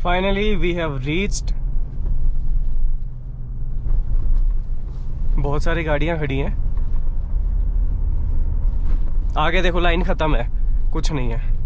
Finally we have reached. बहुत सारी गाड़ियां खड़ी हैं। आगे देखो लाइन खत्म है, कुछ नहीं है।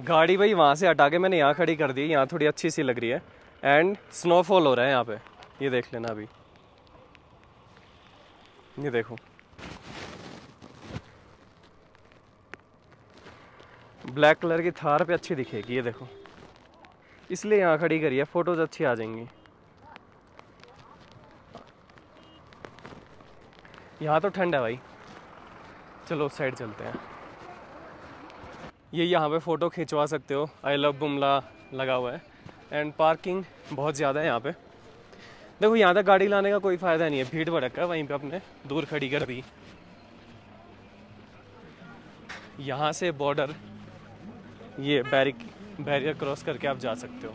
गाड़ी भाई वहां से हटा के मैंने यहाँ खड़ी कर दी। यहाँ थोड़ी अच्छी सी लग रही है एंड स्नोफॉल हो रहा है यहाँ पे, ये देख लेना। अभी ये देखो, ब्लैक कलर की थार पे अच्छी दिखेगी, ये देखो, इसलिए यहाँ खड़ी करी है, फोटोज अच्छी आ जाएंगी। यहाँ तो ठंड है भाई, चलो उस साइड चलते हैं। ये यहाँ पे फ़ोटो खिंचवा सकते हो, आई लव बुमला लगा हुआ है एंड पार्किंग बहुत ज़्यादा है यहाँ पे। देखो यहाँ तक गाड़ी लाने का कोई फ़ायदा नहीं है, भीड़ भड़क है, वहीं पे अपने दूर खड़ी कर दी। यहाँ से बॉर्डर, ये बैरियर क्रॉस करके आप जा सकते हो।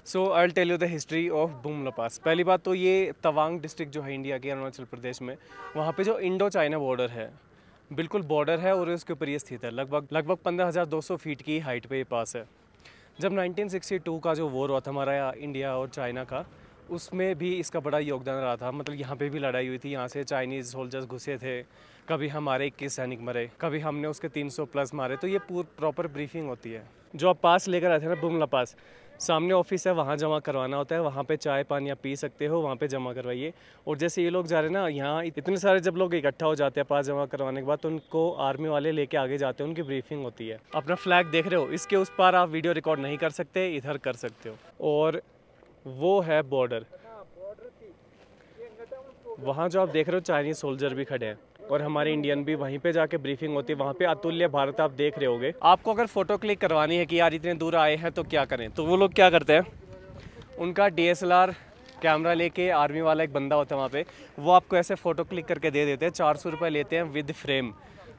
So I will tell you the history of Bumla pass. पहली बात तो ये तवांग डिस्ट्रिक्ट जो है इंडिया के अरुणाचल प्रदेश में, वहाँ पे जो इंडो चाइना बॉर्डर है, बिल्कुल बॉर्डर है और उसके ऊपर ये स्थित है। लगभग 15,200 फीट की हाइट पे ये पास है। जब 1962 का जो वॉर हुआ था हमारा इंडिया और चाइना का, उसमें भी इसका बड़ा योगदान रहा था। मतलब यहाँ पे भी लड़ाई हुई थी, यहाँ से चाइनीज़ सोल्जर्स घुसे थे, कभी हमारे 21 सैनिक मरे, कभी हमने उसके 300 प्लस मारे। तो ये प्रॉपर ब्रीफिंग होती है। जो आप पास लेकर आए थे ना बुमला पास, सामने ऑफिस है, वहाँ जमा करवाना होता है। वहाँ पे चाय पानी आप पी सकते हो, वहाँ पे जमा करवाइए। और जैसे ये लोग जा रहे हैं ना, यहाँ इतने सारे जब लोग इकट्ठा हो जाते हैं पास जमा करवाने के बाद, तो उनको आर्मी वाले लेके आगे जाते हैं, उनकी ब्रीफिंग होती है। अपना फ्लैग देख रहे हो, इसके उस पार आप वीडियो रिकॉर्ड नहीं कर सकते, इधर कर सकते हो। और वो है बॉर्डर। वहाँ जो आप देख रहे हो चाइनीज सोल्जर भी खड़े हैं और हमारे इंडियन भी, वहीं पे जाके ब्रीफिंग होती है। वहाँ पे अतुल्य भारत आप देख रहे होगे। आपको अगर फोटो क्लिक करवानी है कि यार इतने दूर आए हैं तो क्या करें, तो वो लोग क्या करते हैं, उनका DSLR कैमरा लेके आर्मी वाला एक बंदा होता है वहाँ पे, वो आपको ऐसे फ़ोटो क्लिक करके दे देते हैं। 400 रुपये लेते हैं विद फ्रेम।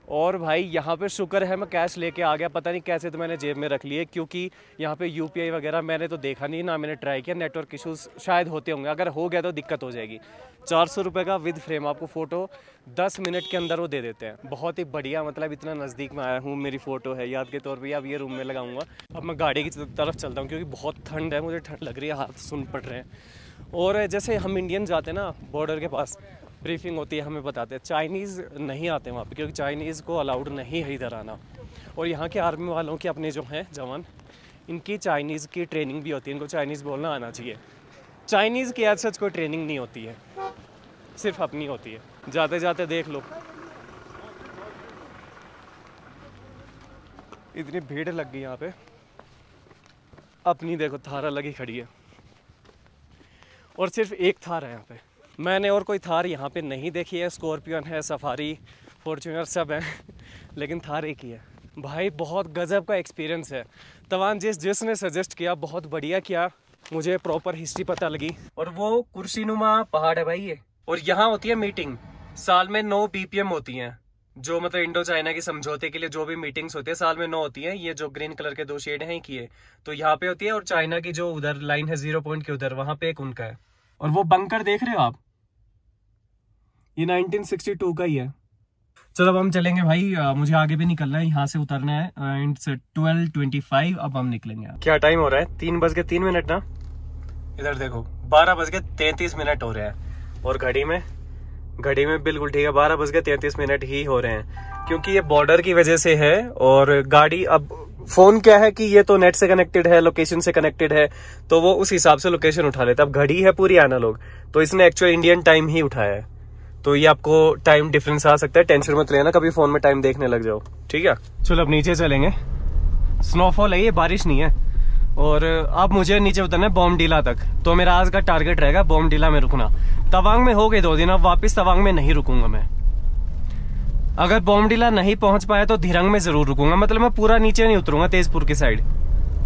और भाई यहाँ पे शुक्र है मैं कैश लेके आ गया, पता नहीं कैसे तो मैंने जेब में रख लिए, क्योंकि यहाँ पे UPI वगैरह मैंने तो देखा नहीं, ना मैंने ट्राई किया। नेटवर्क इशूज़ शायद होते होंगे, अगर हो गया तो दिक्कत हो जाएगी। 400 रुपये का विद फ्रेम आपको फ़ोटो 10 मिनट के अंदर वो दे देते हैं। बहुत ही बढ़िया, मतलब इतना नज़दीक में आया हूँ, मेरी फ़ोटो है याद के तौर पर। अब ये रूम में लगाऊंगा। अब मैं गाड़ी की तरफ चलता हूँ क्योंकि बहुत ठंड है, मुझे ठंड लग रही है, हाथ सुन पड़ रहे हैं। और जैसे हम इंडियन जाते हैं ना बॉर्डर के पास, ब्रीफिंग होती है, हमें बताते हैं। चाइनीज़ नहीं आते वहाँ पे, क्योंकि चाइनीज़ को अलाउड नहीं है इधर आना। और यहाँ के आर्मी वालों के अपने जो हैं जवान, इनकी चाइनीज़ की ट्रेनिंग भी होती है, इनको चाइनीज़ बोलना आना चाहिए। चाइनीज़ की एज सच कोई ट्रेनिंग नहीं होती है, सिर्फ अपनी होती है। जाते जाते देख लो, इतनी भीड़ लग गई यहाँ पे। अपनी देखो थार अलग ही खड़ी है, और सिर्फ एक थार है यहाँ पे। मैंने और कोई थार यहाँ पे नहीं देखी है। स्कॉर्पियन है, सफारी, फॉर्च्यूनर सब है लेकिन थार एक ही है। भाई बहुत गजब का एक्सपीरियंस है। तवान जिसने सजेस्ट किया बहुत बढ़िया किया, मुझे प्रॉपर हिस्ट्री पता लगी। और वो कुर्सीनुमा पहाड़ है भाई ये। और यहाँ होती है मीटिंग, साल में 9 BPM होती हैं, जो मतलब इंडो चाइना के समझौते के लिए जो भी मीटिंग्स होती है साल में 9 होती हैं। ये जो ग्रीन कलर के 2 शेड हैं की है, तो यहाँ पे होती है। और चाइना की जो उधर लाइन है 0 पॉइंट के उधर, वहां पे एक उनका है। और वो बंकर देख रहे हो आप, ये 1962 का ही है। चलो अब हम चलेंगे भाई, मुझे आगे भी निकलना है, यहाँ से उतरना है। एंड 12:25 अब हम निकलेंगे। क्या टाइम हो रहा है? 3:03 ना। इधर देखो 12:33 हो रहे हैं। और घड़ी में बिल्कुल ठीक है, 12:33 ही हो रहे हैं, क्योंकि ये बॉर्डर की वजह से है। और गाड़ी, अब फोन क्या है कि ये तो नेट से कनेक्टेड है, लोकेशन से कनेक्टेड है, तो वो उस हिसाब से लोकेशन उठा लेता है। अब घड़ी है पूरी एनालॉग, तो इसने एक्चुअल इंडियन टाइम ही उठाया है, तो ये आपको टाइम डिफरेंस आ सकता है। टेंशन मत लेना कभी फोन में टाइम देखने लग जाओ, ठीक है। चलो अब नीचे चलेंगे। स्नोफॉल है, ये बारिश नहीं है। और अब मुझे नीचे उतरना है बोमडिला तक, तो मेरा आज का टारगेट रहेगा बोमडिला में रुकना। तवांग में हो गए 2 दिन, अब वापस तवांग में नहीं रुकूंगा मैं। अगर बोमडिला नहीं पहुंच पाया तो धिरंग में जरूर रुकूंगा, मतलब मैं पूरा नीचे नहीं उतरूंगा तेजपुर की साइड,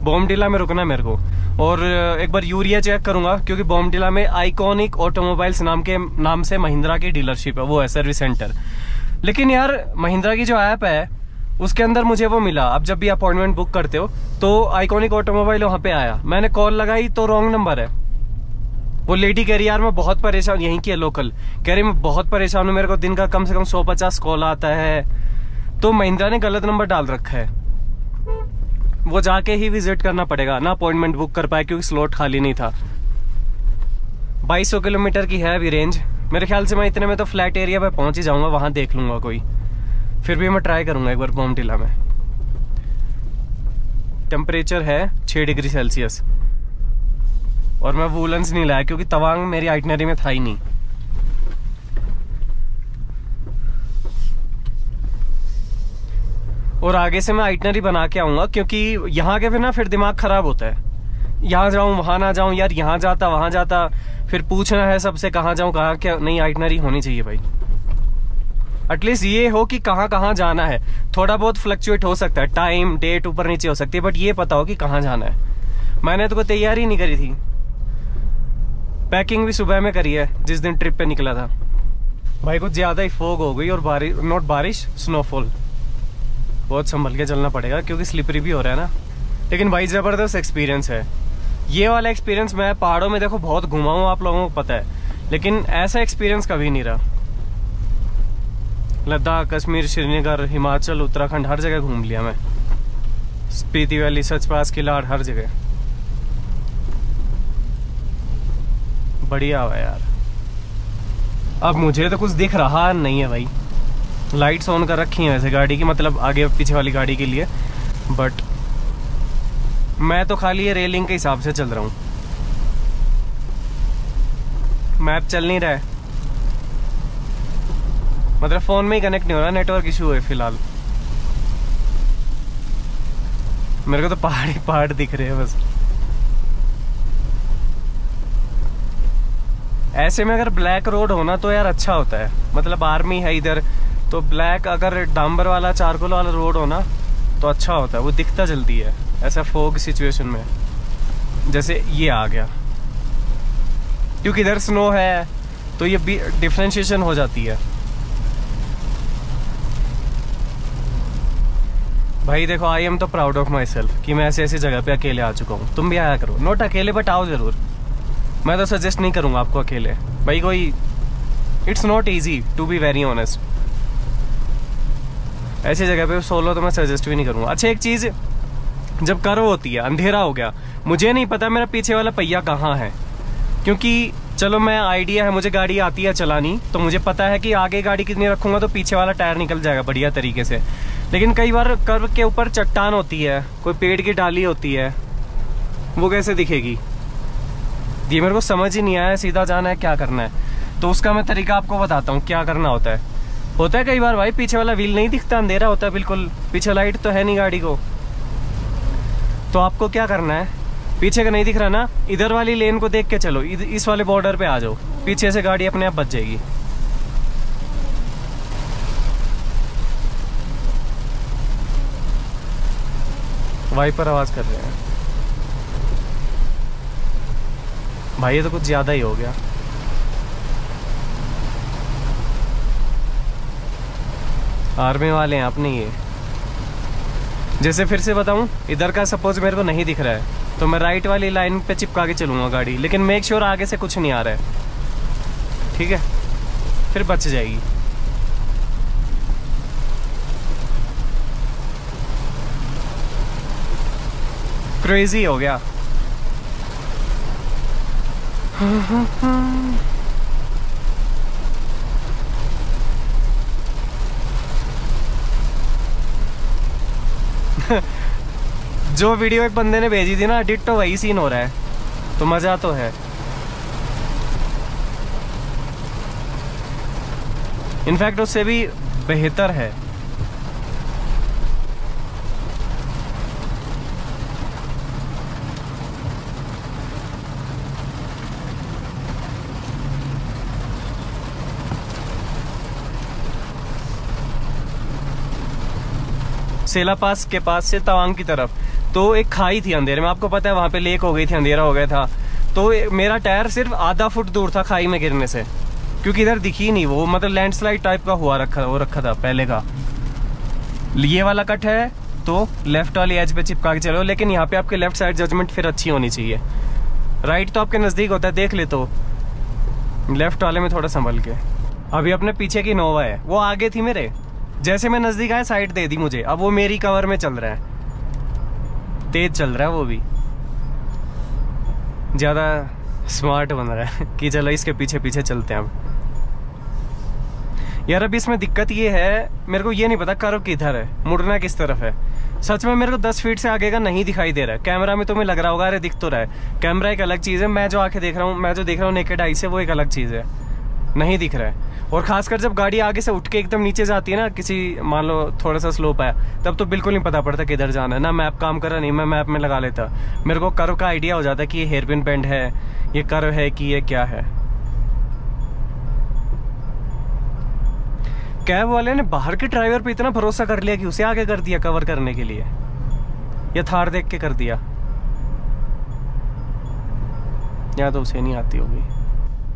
बोमडिला में रुकना मेरे को। और एक बार यूरिया चेक करूंगा, क्योंकि बोमडिला में आइकॉनिक ऑटोमोबाइल्स नाम से महिंद्रा की डीलरशिप है, वो है सर्विस सेंटर। लेकिन यार महिंद्रा की जो ऐप है उसके अंदर मुझे वो मिला, अब जब भी अपॉइंटमेंट बुक करते हो तो आइकॉनिक ऑटोमोबाइल वहां पे आया, मैंने कॉल लगाई तो रॉन्ग नंबर है। वो लेडी कह रही यार मैं बहुत परेशान, यहीं की है लोकल, कह रही मैं बहुत परेशान हूँ, मेरे को दिन का कम से कम 150 कॉल आता है। तो महिंद्रा ने गलत नंबर डाल रखा है, वो जाके ही विजिट करना पड़ेगा ना, अपॉइंटमेंट बुक कर पाए क्योंकि स्लॉट खाली नहीं था। 2200 किलोमीटर की है अभी रेंज, मेरे ख्याल से मैं इतने में तो फ्लैट एरिया पे पहुंच ही जाऊंगा, वहां देख लूंगा कोई, फिर भी मैं ट्राई करूंगा एक बार बोमडिला में। टेम्परेचर है 6 डिग्री सेल्सियस और मैं वूलन्स नहीं लाया क्योंकि तवांग मेरी आइटनरी में था ही नहीं। और आगे से मैं आइटनरी बना के आऊंगा, क्योंकि यहाँ के फिर दिमाग खराब होता है, यहाँ जाऊं वहां ना जाऊं, यार यहाँ जाता वहां जाता, फिर पूछना है सबसे कहाँ जाऊं कहाँ क्या नहीं। आइटनरी होनी चाहिए भाई, एटलीस्ट ये हो कि कहाँ कहाँ जाना है। थोड़ा बहुत फ्लक्चुएट हो सकता है, टाइम डेट ऊपर नीचे हो सकती है, बट ये पता हो कि कहाँ जाना है। मैंने तो कोई तैयारी नहीं करी थी, पैकिंग भी सुबह में करी है जिस दिन ट्रिप पे निकला था। भाई कुछ ज्यादा ही फोग हो गई और बारिश, नॉट बारिश, स्नोफॉल। बहुत संभल के चलना पड़ेगा क्योंकि स्लिपरी भी हो रहा है ना। लेकिन भाई जबरदस्त एक्सपीरियंस है ये वाला एक्सपीरियंस। मैं पहाड़ों में देखो बहुत घुमा हूँ, आप लोगों को पता है, लेकिन ऐसा एक्सपीरियंस कभी नहीं रहा। लद्दाख, कश्मीर, श्रीनगर, हिमाचल, उत्तराखंड, हर जगह घूम लिया मैं। स्पीति वैली, सच पास, किला, हर जगह बढ़िया हुआ यार। अब मुझे तो कुछ दिख रहा नहीं है भाई, लाइट्स ऑन कर रखी हैं वैसे गाड़ी की, मतलब आगे पीछे वाली गाड़ी के लिए, बट मैं तो खाली ये रेलिंग के हिसाब से चल रहा हूँ। मैप चल नहीं रहा है, मतलब फोन में ही कनेक्ट नहीं हो रहा, नेटवर्क इशू है फिलहाल। मेरे को तो पहाड़ ही पहाड़ दिख रहे हैं बस। ऐसे में अगर ब्लैक रोड होना तो यार अच्छा होता है, मतलब आर्मी है इधर, तो ब्लैक अगर डांबर वाला चारकोल वाला रोड होना तो अच्छा होता है, वो दिखता जल्दी है ऐसा फोग सिचुएशन में। जैसे ये आ गया, क्योंकि इधर स्नो है तो ये डिफरेंशिएशन हो जाती है। भाई देखो, आई एम तो प्राउड ऑफ माई सेल्फ कि मैं ऐसे ऐसी जगह पे अकेले आ चुका हूँ। तुम भी आया करो, नोट अकेले बट आओ जरूर। मैं तो सजेस्ट नहीं करूंगा आपको अकेले भाई, कोई it's not easy to be very honest. ऐसी जगह पे सोलो तो मैं सजेस्ट भी नहीं करूंगा। अच्छा एक चीज, जब कर्व होती है, अंधेरा हो गया, मुझे नहीं पता मेरा पीछे वाला पहिया कहाँ है, क्योंकि चलो मैं आइडिया है, मुझे गाड़ी आती है चलानी, तो मुझे पता है कि आगे गाड़ी कितनी रखूंगा तो पीछे वाला टायर निकल जाएगा बढ़िया तरीके से। लेकिन कई बार कर्व के ऊपर चट्टान होती है, कोई पेड़ की डाली होती है, वो कैसे दिखेगी, ये मेरे को समझ ही नहीं आया। सीधा जाना है, क्या करना है, तो उसका मैं तरीका आपको बताता हूँ क्या करना होता है। होता है कई बार भाई पीछे वाला व्हील नहीं दिखता, अंधेरा होता है बिल्कुल, पीछे लाइट तो है नहीं गाड़ी को, तो आपको क्या करना है, पीछे का नहीं दिख रहा ना, इधर वाली लेन को देख के चलो, इस वाले बॉर्डर पे आ जाओ, पीछे से गाड़ी अपने आप बच जाएगी। वाइपर आवाज कर रहे हैं भाई, ये तो कुछ ज्यादा ही हो गया। आर्मी वाले हैं अपने ये। जैसे फिर से बताऊं, इधर का सपोज मेरे को नहीं दिख रहा है तो मैं राइट वाली लाइन पे चिपका के चलूंगा गाड़ी, लेकिन मेक श्योर आगे से कुछ नहीं आ रहा है, ठीक है, फिर बच जाएगी। क्रेजी हो गया। जो वीडियो एक बंदे ने भेजी थी ना, डिट्टो वही सीन हो रहा है, तो मजा तो है। इनफैक्ट उससे भी बेहतर है। सेला पास के पास से तवांग की तरफ, तो एक खाई थी अंधेरे में, आपको पता है वहाँ पे लेक हो गई थी, अंधेरा हो गया था। तो मेरा टायर सिर्फ आधा फुट दूर था खाई में गिरने से, क्योंकि इधर दिखी नहीं वो, मतलब लैंडस्लाइड टाइप का हुआ रखा था पहले का। ये वाला कट है तो लेफ्ट वाली एज पे चिपका के चलो, लेकिन यहाँ पे आपके लेफ्ट साइड जजमेंट फिर अच्छी होनी चाहिए। राइट तो आपके नज़दीक होता है, देख ले, तो लेफ्ट वाले में थोड़ा संभल के। अभी अपने पीछे की नोवा है, वो आगे थी मेरे, जैसे मैं नज़दीक आया साइड दे दी मुझे, अब वो मेरी कवर में चल रहा है, तेज चल रहा है वो भी, ज़्यादा स्मार्ट बन रहा है कि चलो इसके पीछे पीछे चलते हैं अब। यार अभी इसमें दिक्कत ये है, मेरे को ये नहीं पता कर्व किधर है, मुड़ना किस तरफ है। सच में मेरे को 10 फीट से आगे का नहीं दिखाई दे रहा है। कैमरा में तुम्हें लग रहा होगा अरे दिख तो रहा है, कैमरा एक अलग चीज़ है, मैं जो आंखें देख रहा हूँ, मैं जो देख रहा हूँ नेकेड आई से, वो एक अलग चीज़ है, नहीं दिख रहा है। और खासकर जब गाड़ी आगे से उठ के एकदम नीचे जाती है ना, किसी मान लो थोड़ा सा स्लोप है, तब तो बिल्कुल नहीं पता पड़ता किधर जाना है, ना मैप काम कर रहा, नहीं मैं मैप में लगा लेता, मेरे को कर्व का आइडिया हो जाता है कि ये हेयरपिन बेंड है, ये कर्व है कि ये क्या है। कैब वाले ने बाहर के ड्राइवर पे इतना भरोसा कर लिया कि उसे आगे कर दिया कवर करने के लिए, या थार देख के कर दिया, या तो उसे नहीं आती होगी।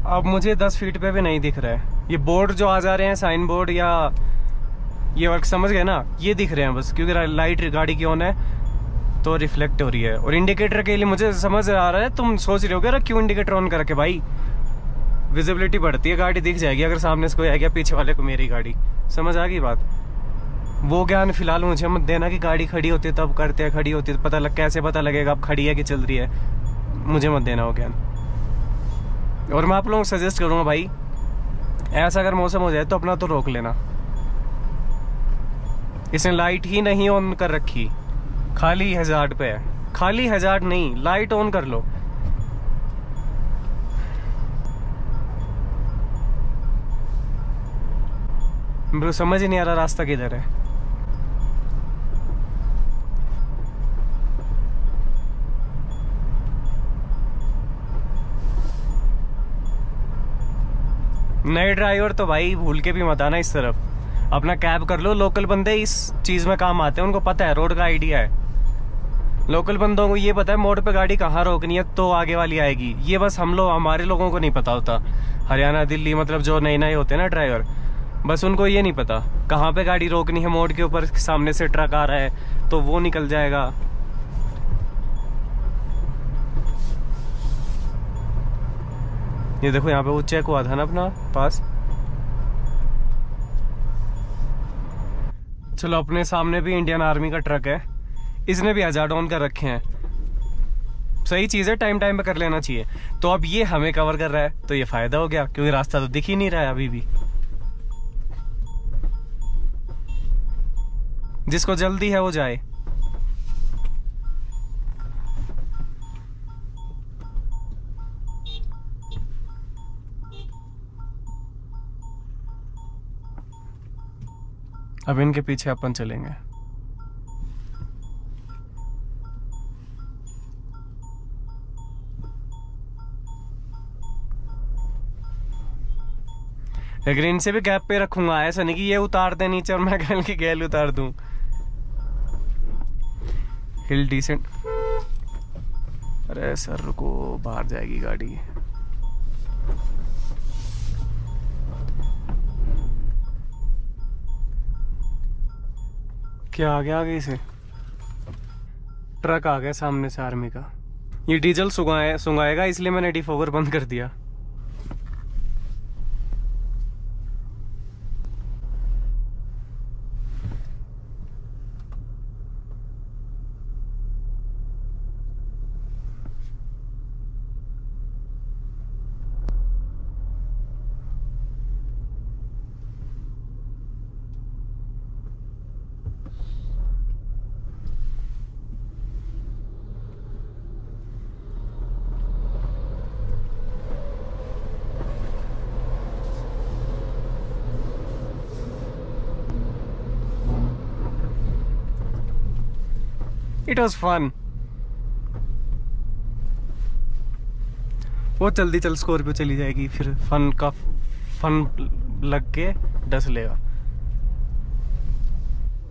अब मुझे 10 फीट पे भी नहीं दिख रहा है, ये बोर्ड जो आ जा रहे हैं साइन बोर्ड या ये वर्क, समझ गए ना, ये दिख रहे हैं बस, क्योंकि लाइट गाड़ी की ऑन है तो रिफ्लेक्ट हो रही है। और इंडिकेटर के लिए मुझे समझ आ रहा है, तुम सोच रहे हो क्यों इंडिकेटर ऑन करके, भाई विजिबिलिटी बढ़ती है, गाड़ी दिख जाएगी अगर सामने से कोई आ गया, पीछे वाले को मेरी गाड़ी, समझ आ गई बात। वो ज्ञान फिलहाल मुझे मत देना कि गाड़ी खड़ी होती है तब करते हैं, खड़ी होती है पता कैसे पता लगेगा अब खड़ी है कि चल रही है, मुझे मत देना वो ज्ञान। और मैं आप लोगों को सजेस्ट करूंगा भाई, ऐसा अगर मौसम हो जाए तो अपना तो रोक लेना। इसने लाइट ही नहीं ऑन कर रखी, खाली हैजार्ड पे है, खाली हैजार्ड नहीं, लाइट ऑन कर लो। मेरे को समझ ही नहीं आ रहा रास्ता किधर है। नए ड्राइवर तो भाई भूल के भी मत आना इस तरफ, अपना कैब कर लो। लोकल बंदे इस चीज में काम आते हैं, उनको पता है, रोड का आइडिया है। लोकल बंदों को ये पता है मोड़ पे गाड़ी कहाँ रोकनी है तो आगे वाली आएगी, ये बस हमारे लोगों को नहीं पता होता। हरियाणा दिल्ली मतलब जो नए नए होते हैं ना ड्राइवर, बस उनको ये नहीं पता कहाँ पे गाड़ी रोकनी है, मोड़ के ऊपर सामने से ट्रक आ रहा है तो वो निकल जाएगा। ये देखो यहाँ पे वो चेक हुआ था ना अपना पास। चलो अपने सामने भी इंडियन आर्मी का ट्रक है, इसने भी हैजार्ड ऑन कर रखे हैं, सही चीज है, टाइम टाइम पे कर लेना चाहिए। तो अब ये हमें कवर कर रहा है तो ये फायदा हो गया, क्योंकि रास्ता तो दिख ही नहीं रहा है अभी भी। जिसको जल्दी है वो जाए। अब इनके पीछे अपन चलेंगे। लेकिन इनसे भी गैप पे रखूंगा, ऐसा नहीं कि ये उतार दे नीचे और मैं कल की गैल उतार दूं। हिल डिसेंट, अरे सर रुको, बाहर जाएगी गाड़ी। क्या आ गया आगे से? ट्रक आ गया सामने से आर्मी का। ये डीजल सुंगाएगा इसलिए मैंने डिफोगर बंद कर दिया। It was fun. वो जल्दी चल स्कॉर्पियो चली जाएगी, फिर फन लग के डस लेगा।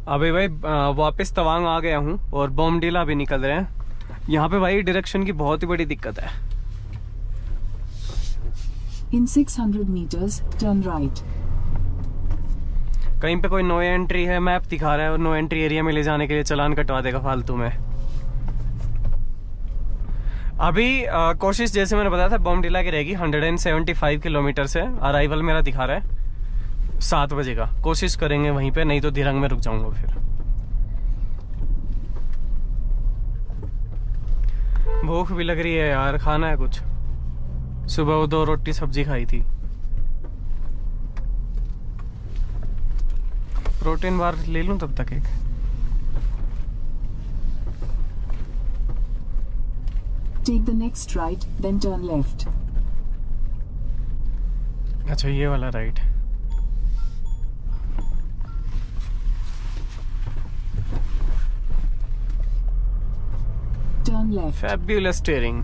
अभी भाई वापस तवांग आ गया हूँ और बोमडिला भी निकल रहे हैं। यहाँ पे भाई डायरेक्शन की बहुत ही बड़ी दिक्कत है। In 600 meters, turn right. कहीं पे कोई नो एंट्री है, मैप दिखा रहा है, और नो एंट्री एरिया में ले जाने के लिए चालान कटवा देगा फालतू में। अभी कोशिश जैसे मैंने बताया था बोमडिला की रहेगी 175 किलोमीटर से। अराइवल मेरा दिखा रहा है 7 बजे का। कोशिश करेंगे वहीं पे, नहीं तो दिरंग में रुक जाऊंगा फिर। भूख भी लग रही है यार, खाना है कुछ। सुबह वो 2 रोटी सब्जी खाई थी। प्रोटीन बार ले लूं तब तक एक। Take the next right, then turn left. अच्छा ये वाला right. Turn left. Fabulous steering.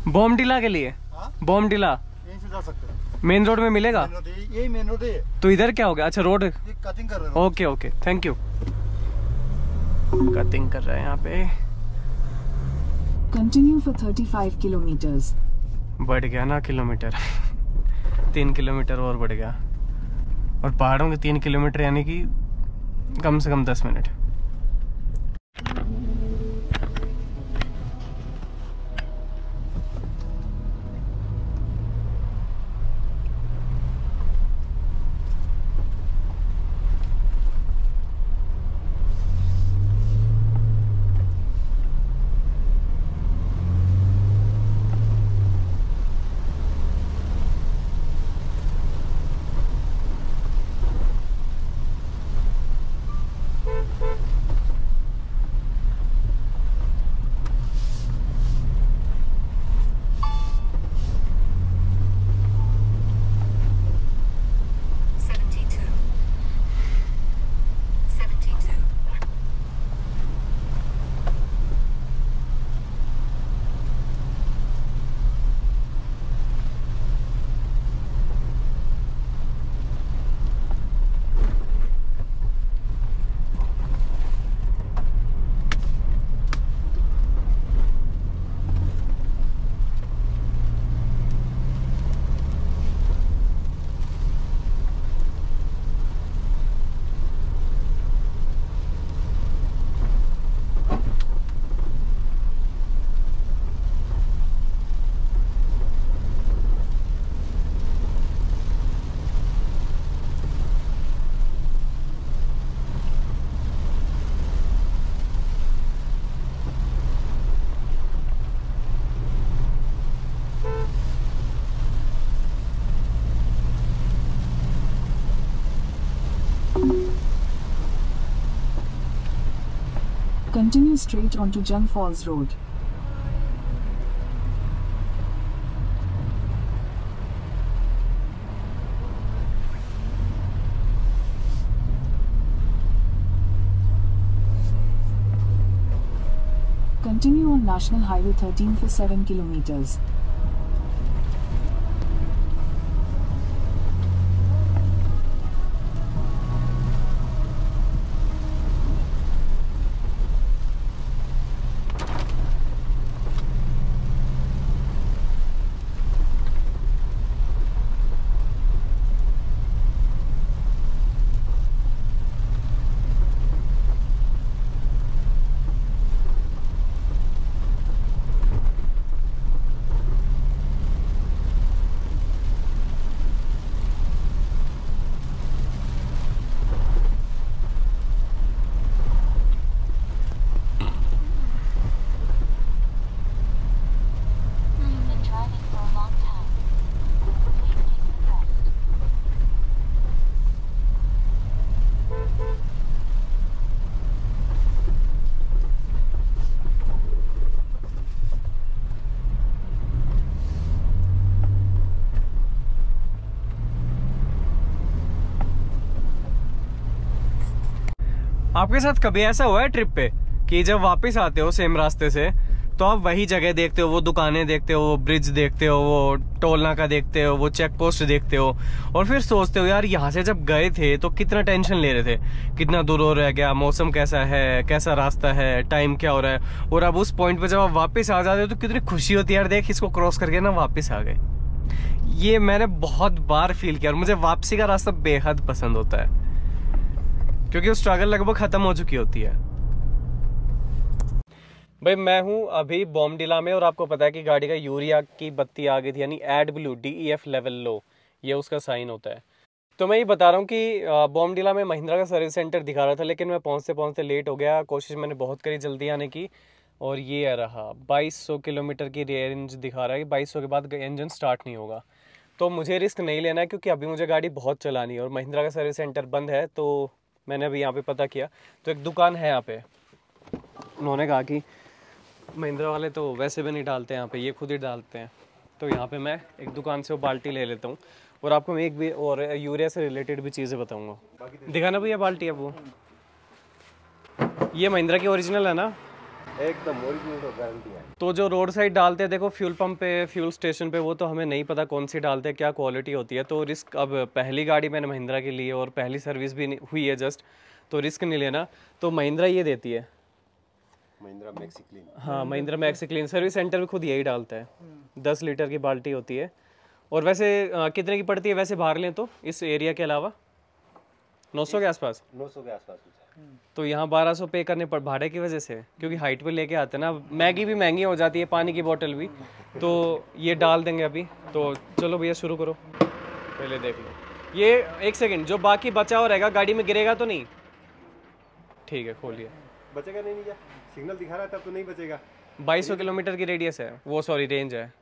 Bomdila के लिए? बोमडिला यहीं से जा सकते हैं। मेन रोड में मिलेगा? यही मेन रोड है। तो इधर क्या हो गया? अच्छा रोड कटिंग कर रहे हैं। Okay okay thank you. Cutting कर रहा है यहाँ पे। Continue for 35 kilometers. बढ़ गया ना किलोमीटर 3 किलोमीटर और बढ़ गया। और पहाड़ों के 3 किलोमीटर यानी कि कम से कम 10 minute. Continue straight onto Jung Falls Road. Continue on National Highway 13 for 7 kilometers. आपके साथ कभी ऐसा हुआ है ट्रिप पे कि जब वापस आते हो सेम रास्ते से तो आप वही जगह देखते हो, वो दुकानें देखते हो, वो ब्रिज देखते हो, वो टोल नाका देखते हो, वो चेक पोस्ट देखते हो, और फिर सोचते हो यार यहाँ से जब गए थे तो कितना टेंशन ले रहे थे, कितना दूर हो रह गया, मौसम कैसा है, कैसा रास्ता है, टाइम क्या हो रहा है, और अब उस पॉइंट पे जब आप वापस आ जाते हो तो कितनी खुशी होती है यार, देख इसको क्रॉस करके ना वापस आ गए। ये मैंने बहुत बार फील किया और मुझे वापसी का रास्ता बेहद पसंद होता है, क्योंकि वो स्ट्रगल लगभग खत्म हो चुकी होती है। भाई मैं हूँ अभी बॉमडिला में, और आपको पता है कि गाड़ी का यूरिया की बत्ती आ गई थी, यानी AdBlue DEF लेवल लो, ये उसका साइन होता है। तो मैं ये बता रहा हूँ कि बॉमडिला में महिंद्रा का सर्विस सेंटर दिखा रहा था, लेकिन मैं पहुँचते पहुँचते लेट हो गया। कोशिश मैंने बहुत करी जल्दी आने की, और ये रहा 2200 किलोमीटर की रेंज दिखा रहा है कि 2200 के बाद इंजन स्टार्ट नहीं होगा। तो मुझे रिस्क नहीं लेना है, क्योंकि अभी मुझे गाड़ी बहुत चलानी है और महिंद्रा का सर्विस सेंटर बंद है। तो मैंने अभी यहाँ पे पता किया, तो एक दुकान है यहाँ पे, उन्होंने कहा कि महिंद्रा वाले तो वैसे भी नहीं डालते यहाँ पे, ये खुद ही डालते हैं। तो यहाँ पे मैं एक दुकान से वो बाल्टी ले लेता हूँ, और आपको मैं एक भी और यूरिया से रिलेटेड भी चीज़ें बताऊँगा। दिखाना भैया बाल्टी है वो, ये महिंद्रा की ओरिजिनल है ना? एकदम ओरिजिनल, तो गारंटी है। तो जो रोड साइड डालते हैं देखो, फ्यूल पंप पे, फ्यूल स्टेशन पे, वो तो हमें नहीं पता कौन सी डालते हैं, क्या क्वालिटी होती है। तो रिस्क, अब पहली गाड़ी मैंने महिंद्रा की ली है और पहली सर्विस भी हुई है जस्ट, तो रिस्क नहीं लेना। तो महिंद्रा ये देती है, महिंद्रा मैक्सी क्लीन। हाँ Mahindra maxi clean, service centre भी खुद यही डालता है। 10 लीटर की बाल्टी होती है। और वैसे कितने की पड़ती है वैसे बाहर लें तो इस एरिया के अलावा? 900 के आसपास। 900 के आसपास। तो यहाँ 1200 पे करने पड़ भाड़े की वजह से, क्योंकि हाइट पे लेके आते हैं ना। मैगी भी महंगी हो जाती है, पानी की बोतल भी, तो ये डाल देंगे अभी। तो चलो भैया शुरू करो, पहले देख लो। ये एक सेकंड, जो बाकी बचा हो रहेगा गाड़ी में गिरेगा तो नहीं? ठीक है, खोलिए। बचेगा नहीं क्या? सिग्नल दिखा रहा है तब तो नहीं बचेगा। 2200 किलोमीटर की रेडियस है वो, सॉरी रेंज है।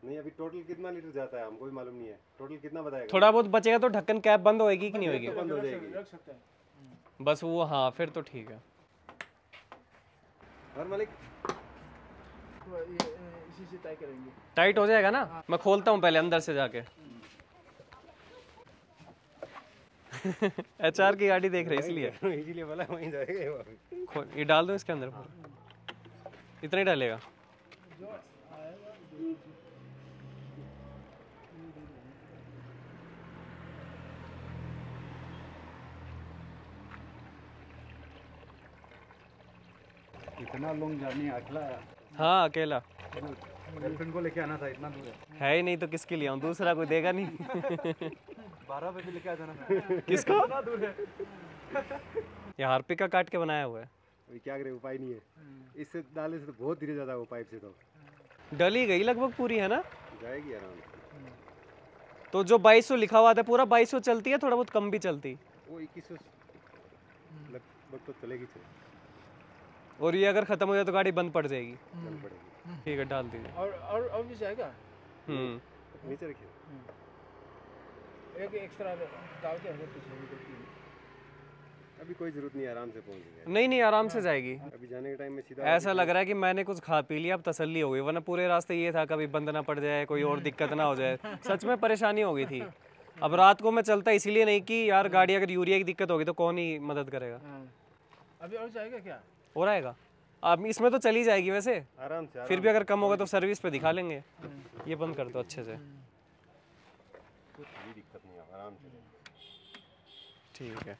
नहीं, अभी टोटल कितना लीटर जाता है हमको भी मालूम नहीं है। टोटल कितना बताएगा? थोड़ा बहुत बचेगा तो ढक्कन कैप बंद होएगी कि नहीं होएगी? बंद हो जाएगी बस वो, हाँ फिर तो ठीक है। और मालिक इसी से टाई करेंगे, टाइट हो जाएगा ना? मैं खोलता हूँ पहले अंदर से जाके। HR की गाड़ी देख रहे इसलिए इसीलिए बोला वहीं जाएगा। ये डाल दो इसके अंदर, इतना ही डालेगा। इतना लॉन्ग जर्नी अकेला? हाँ अकेला। गर्लफ्रेंड को लेके आना था, इतना दूर है ही नहीं तो किसके लिए आऊँ, दूसरा कोई देगा नहीं। 12 बजे लेके आ जाना। किसको? इतना दूर है। ये हार्पिक का काट के बनाया हुआ है। क्या करे, उपाय नहीं है। इससे डालने से तो बहुत धीरे जाता है वो पाइप से, तो डली गई लगभग पूरी है ना? जाएगी आराम से। तो जो 2200 लिखा हुआ था पूरा 2200 चलती है, थोड़ा बहुत कम भी चलती? वो 2100 लगभग तो चलेगी। और ये अगर खत्म हो जाए तो गाड़ी बंद पड़ जाएगी। बंद पड़ेगी। ठीक है, डाल दीजिए। और भी जाएगा। नीचे रखिए, एक एक्स्ट्रा डाल के पीछे। अभी कोई जरूरत नहीं है, आराम से पहुंच जाएगा। नहीं आराम से जाएगी। अभी जाने के टाइम में सीधा ऐसा लग रहा है कि मैंने कुछ खा पी लिया, अब तसल्ली हो गई, वरना पूरे रास्ते ये था कभी बंद ना पड़ जाए, कोई और दिक्कत ना हो जाए। सच में परेशानी हो गई थी। अब रात को मैं चलता इसलिए नहीं कि यार गाड़ी अगर यूरिया की दिक्कत होगी तो कौन ही मदद करेगा। अभी और जाएगा क्या? हो रहेगा अब, इसमें तो चली जाएगी वैसे आराम से। फिर भी अगर कम होगा तो सर्विस पे दिखा लेंगे। ये बंद कर दो अच्छे से। कुछ भी दिक्कत नहीं है, आराम से। ठीक है,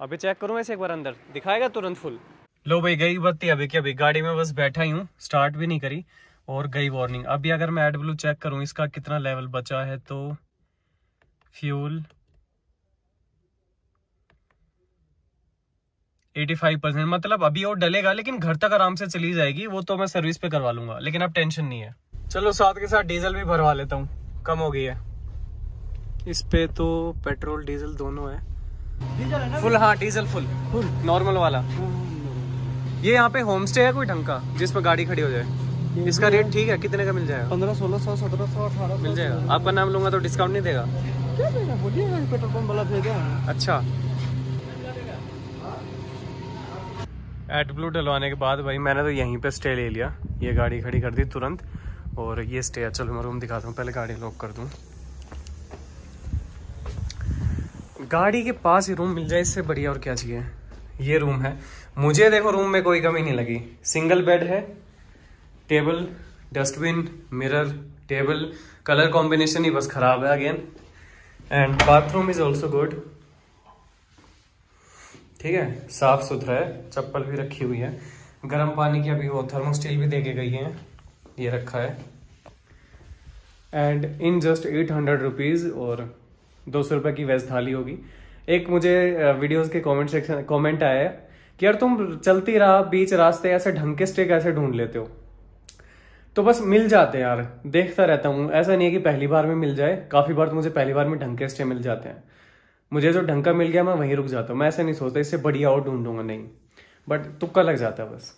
अभी चेक करूँ वैसे एक बार, अंदर दिखाएगा तुरंत फुल। लो भाई, गई बत्ती अभी की अभी, गाड़ी में बस बैठा ही हूँ, स्टार्ट भी नहीं करी और गई वार्निंग। अभी अगर मैं AdBlue चेक करूँ इसका कितना लेवल बचा है, तो फ्यूल 85%, मतलब अभी और डलेगा लेकिन घर तक आराम से चली जाएगी। वो तो मैं सर्विस पे करवा लूंगा, लेकिन अब टेंशन नहीं है। चलो साथ के साथ डीजल भी भरवा लेता हूँ, कम हो गई है इस पे। तो पेट्रोल डीजल दोनों है। फुल? हाँ डीजल फुल नॉर्मल वाला। ये यहाँ पे होम स्टे है कोई ढंग का जिस पे गाड़ी खड़ी हो जाए? इसका रेट ठीक है, कितने का मिल जाएगा? 1500, 1600, 1700, 1800 मिल जाएगा। आपका नाम लूंगा तो डिस्काउंट नहीं देगा? क्या देगा बोलिए, पेट्रोल पंप वाला भेजा। अच्छा, AdBlue डलवाने के बाद भाई मैंने तो यहीं पे स्टे ले लिया, ये गाड़ी खड़ी कर दी तुरंत, और ये स्टे है। चलो मैं रूम दिखाता हूँ, पहले गाड़ी लॉक कर दूँ। गाड़ी के पास ही रूम मिल जाए इससे बढ़िया और क्या चाहिए। ये रूम है। मुझे देखो रूम में कोई कमी नहीं लगी। सिंगल बेड है, table, dustbin, mirror, table, colour combination ही बस खराब है again. And bathroom is also good, ठीक है, साफ सुथरा है, चप्पल भी रखी हुई है। गर्म पानी की अभी वो थर्मोस्टील भी दे के गई है, ये रखा है। एंड इन जस्ट 800 रुपीज़ और 200 रुपये की वेज थाली होगी। एक मुझे वीडियोस के कमेंट आया है कि यार तुम चलती राह बीच रास्ते ऐसे ढंग के स्टे कैसे ढूंढ लेते हो। तो बस मिल जाते हैं यार, देखता रहता हूँ। ऐसा नहीं है कि पहली बार में मिल जाए, काफ़ी बार तो मुझे पहली बार में ढंग के स्टे मिल जाते हैं। मुझे जो ढंग का मिल गया मैं वहीं रुक जाता हूँ। मैं ऐसा नहीं सोचता इससे बढ़िया और ढूंढूंगा, नहीं, बट तुक्का लग जाता है बस।